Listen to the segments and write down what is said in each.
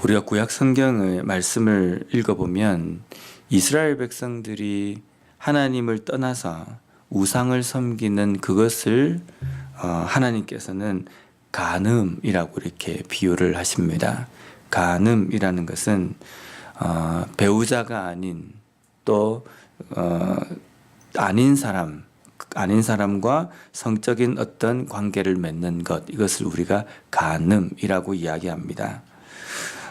우리가 구약 성경의 말씀을 읽어보면 이스라엘 백성들이 하나님을 떠나서 우상을 섬기는 그것을 하나님께서는 간음이라고 이렇게 비유를 하십니다. 간음이라는 것은 배우자가 아닌 또 아닌 사람과 성적인 어떤 관계를 맺는 것, 이것을 우리가 간음이라고 이야기합니다.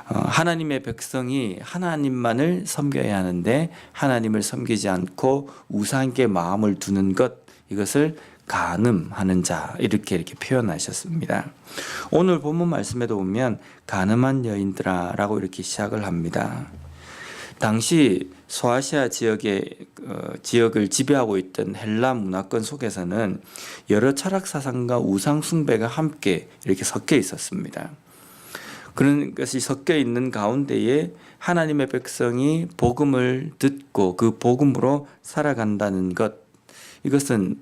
하나님의 백성이 하나님만을 섬겨야 하는데 하나님을 섬기지 않고 우상께 마음을 두는 것, 이것을 간음하는 자, 이렇게 표현하셨습니다. 오늘 본문 말씀에도 보면 간음한 여인들아 라고 이렇게 시작을 합니다. 당시 소아시아 지역을 지배하고 있던 헬라 문화권 속에서는 여러 철학 사상과 우상 숭배가 함께 이렇게 섞여 있었습니다. 그런 것이 섞여 있는 가운데에 하나님의 백성이 복음을 듣고 그 복음으로 살아간다는 것, 이것은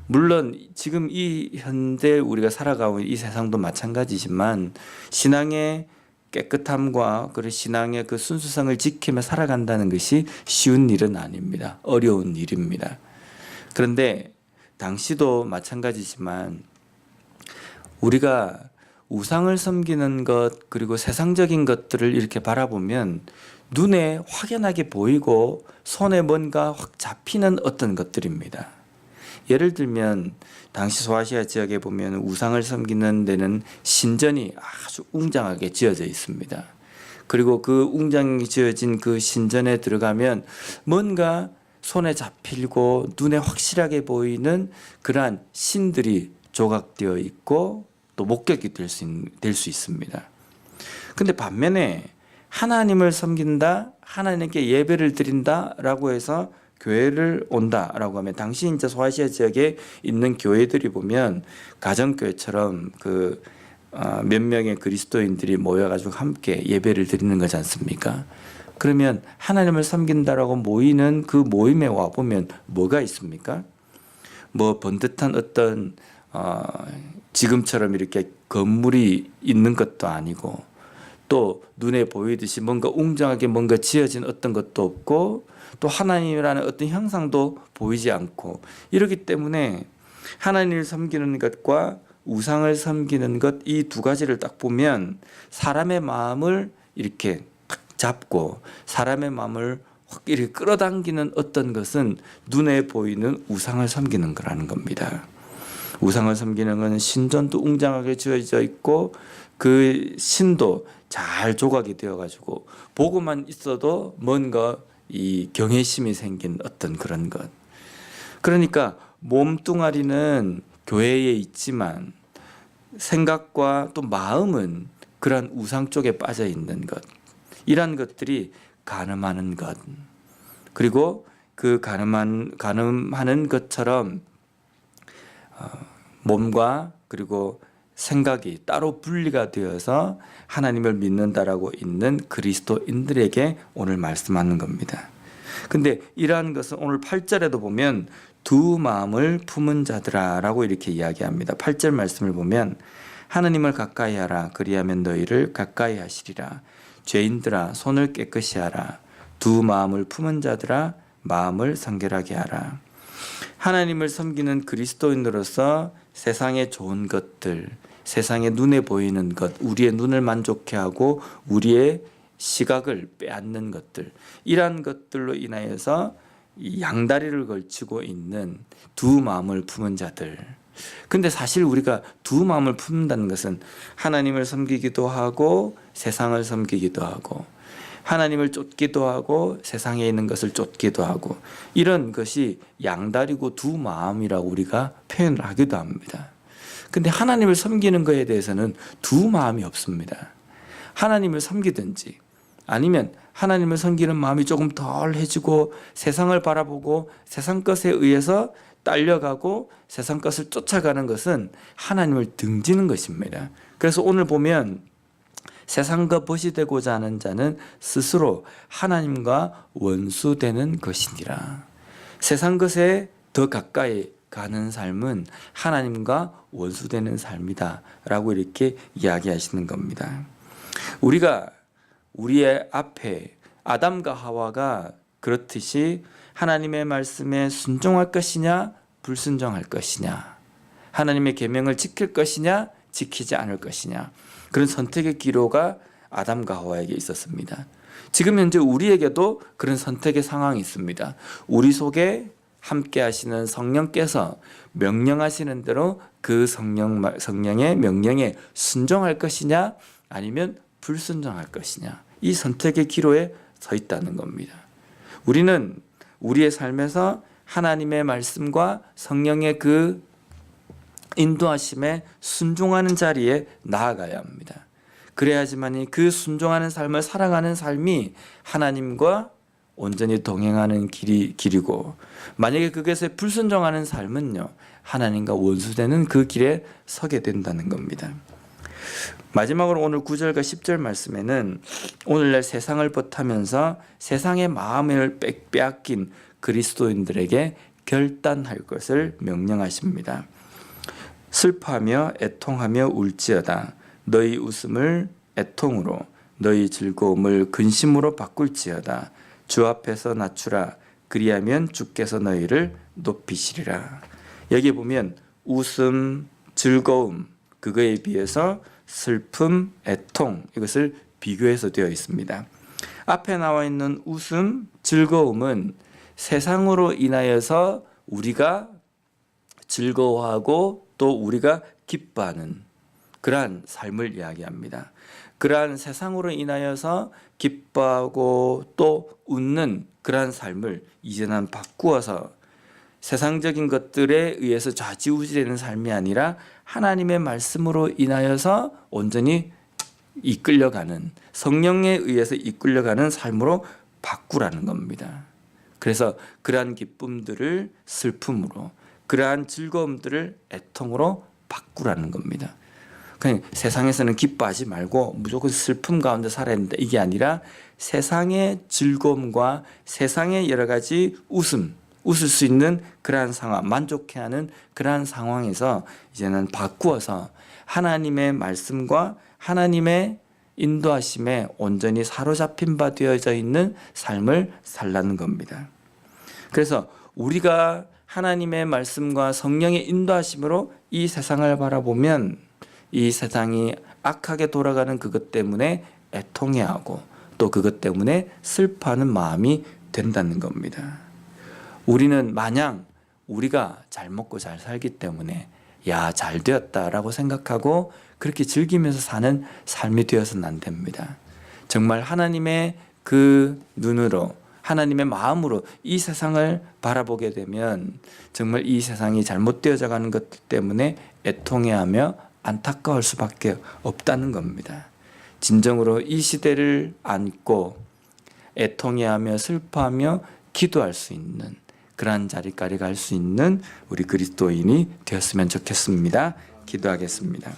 물론 지금 이 현대 우리가 살아가고 있는 이 세상도 마찬가지지만 신앙의 깨끗함과 그리고 신앙의 그 순수성을 지키며 살아간다는 것이 쉬운 일은 아닙니다. 어려운 일입니다. 그런데 당시도 마찬가지지만 우리가 우상을 섬기는 것, 그리고 세상적인 것들을 이렇게 바라보면 눈에 확연하게 보이고 손에 뭔가 확 잡히는 어떤 것들입니다. 예를 들면 당시 소아시아 지역에 보면 우상을 섬기는 데는 신전이 아주 웅장하게 지어져 있습니다. 그리고 그 웅장하게 지어진 그 신전에 들어가면 뭔가 손에 잡히고 눈에 확실하게 보이는 그러한 신들이 조각되어 있고 또 목격이 될 수 있습니다. 근데 반면에 하나님을 섬긴다, 하나님께 예배를 드린다라고 해서 교회를 온다라고 하면 당시 이제 소아시아 지역에 있는 교회들이 보면 가정교회처럼 몇 명의 그리스도인들이 모여가지고 함께 예배를 드리는 거지 않습니까? 그러면 하나님을 섬긴다라고 모이는 그 모임에 와 보면 뭐가 있습니까? 뭐 번듯한 어떤 지금처럼 이렇게 건물이 있는 것도 아니고 또 눈에 보이듯이 뭔가 웅장하게 뭔가 지어진 어떤 것도 없고 또 하나님이라는 어떤 형상도 보이지 않고, 이렇기 때문에 하나님을 섬기는 것과 우상을 섬기는 것, 이 두 가지를 딱 보면 사람의 마음을 이렇게 딱 잡고 사람의 마음을 확 이렇게 끌어당기는 어떤 것은 눈에 보이는 우상을 섬기는 거라는 겁니다. 우상을 섬기는 것은 신전도 웅장하게 지어져 있고 그 신도 잘 조각이 되어가지고 보고만 있어도 뭔가 이 경외심이 생긴 어떤 그런 것. 그러니까 몸뚱아리는 교회에 있지만 생각과 또 마음은 그런 우상 쪽에 빠져 있는 것. 이런 것들이 간음하는 것. 그리고 그 간음하는 것처럼 몸과 그리고 생각이 따로 분리가 되어서 하나님을 믿는다라고 있는 그리스도인들에게 오늘 말씀하는 겁니다. 근데 이러한 것은 오늘 8절에도 보면 두 마음을 품은 자들아 라고 이렇게 이야기합니다. 8절 말씀을 보면 하나님을 가까이 하라, 그리하면 너희를 가까이 하시리라. 죄인들아 손을 깨끗이 하라. 두 마음을 품은 자들아 마음을 성결하게 하라. 하나님을 섬기는 그리스도인으로서 세상의 좋은 것들, 세상의 눈에 보이는 것, 우리의 눈을 만족해 하고 우리의 시각을 빼앗는 것들, 이러한 것들로 인하여서 양다리를 걸치고 있는 두 마음을 품은 자들. 근데 사실 우리가 두 마음을 품는다는 것은 하나님을 섬기기도 하고 세상을 섬기기도 하고 하나님을 쫓기도 하고 세상에 있는 것을 쫓기도 하고, 이런 것이 양다리고 두 마음이라고 우리가 표현을 하기도 합니다. 근데 하나님을 섬기는 것에 대해서는 두 마음이 없습니다. 하나님을 섬기든지 아니면 하나님을 섬기는 마음이 조금 덜해지고 세상을 바라보고 세상 것에 의해서 딸려가고 세상 것을 쫓아가는 것은 하나님을 등지는 것입니다. 그래서 오늘 보면 세상과 벗이 되고자 하는 자는 스스로 하나님과 원수되는 것이니라. 세상 것에 더 가까이 가는 삶은 하나님과 원수되는 삶이다 라고 이렇게 이야기하시는 겁니다. 우리가 우리의 앞에 아담과 하와가 그렇듯이 하나님의 말씀에 순종할 것이냐 불순종할 것이냐, 하나님의 계명을 지킬 것이냐 지키지 않을 것이냐, 그런 선택의 기로가 아담과 하와에게 있었습니다. 지금 현재 우리에게도 그런 선택의 상황이 있습니다. 우리 속에 함께 하시는 성령께서 명령하시는 대로 그 성령의 명령에 순종할 것이냐 아니면 불순종할 것이냐, 이 선택의 기로에 서 있다는 겁니다. 우리는 우리의 삶에서 하나님의 말씀과 성령의 그 인도하심에 순종하는 자리에 나아가야 합니다. 그래야지만이 그 순종하는 삶을 살아가는 삶이 하나님과 온전히 동행하는 길이고, 만약에 그것에 불순종하는 삶은요, 하나님과 원수되는 그 길에 서게 된다는 겁니다. 마지막으로 오늘 9절과 10절 말씀에는 오늘날 세상을 버타면서 세상의 마음을 빼앗긴 그리스도인들에게 결단할 것을 명령하십니다. 슬퍼하며 애통하며 울지어다. 너희 웃음을 애통으로, 너희 즐거움을 근심으로 바꿀지어다. 주 앞에서 낮추라. 그리하면 주께서 너희를 높이시리라. 여기 보면 웃음, 즐거움, 그거에 비해서 슬픔, 애통, 이것을 비교해서 되어 있습니다. 앞에 나와 있는 웃음, 즐거움은 세상으로 인하여서 우리가 즐거워하고 또 우리가 기뻐하는 그러한 삶을 이야기합니다. 그러한 세상으로 인하여서 기뻐하고 또 웃는 그러한 삶을 이제는 바꾸어서 세상적인 것들에 의해서 좌지우지되는 삶이 아니라 하나님의 말씀으로 인하여서 온전히 이끌려가는, 성령에 의해서 이끌려가는 삶으로 바꾸라는 겁니다. 그래서 그러한 기쁨들을 슬픔으로, 그러한 즐거움들을 애통으로 바꾸라는 겁니다. 그냥 세상에서는 기뻐하지 말고 무조건 슬픔 가운데 살아야 된다, 이게 아니라 세상의 즐거움과 세상의 여러 가지 웃을 수 있는 그러한 상황, 만족해하는 그러한 상황에서 이제는 바꾸어서 하나님의 말씀과 하나님의 인도하심에 온전히 사로잡힌 바 되어져 있는 삶을 살라는 겁니다. 그래서 우리가 하나님의 말씀과 성령의 인도하심으로 이 세상을 바라보면 이 세상이 악하게 돌아가는 그것 때문에 애통해하고 또 그것 때문에 슬퍼하는 마음이 된다는 겁니다. 우리는 마냥 우리가 잘 먹고 잘 살기 때문에 야, 잘 되었다라고 생각하고 그렇게 즐기면서 사는 삶이 되어서는 안 됩니다. 정말 하나님의 그 눈으로, 하나님의 마음으로 이 세상을 바라보게 되면 정말 이 세상이 잘못되어져 가는 것 때문에 애통해하며 안타까울 수밖에 없다는 겁니다. 진정으로 이 시대를 안고 애통해하며 슬퍼하며 기도할 수 있는 그러한 자리까지 갈 수 있는 우리 그리스도인이 되었으면 좋겠습니다. 기도하겠습니다.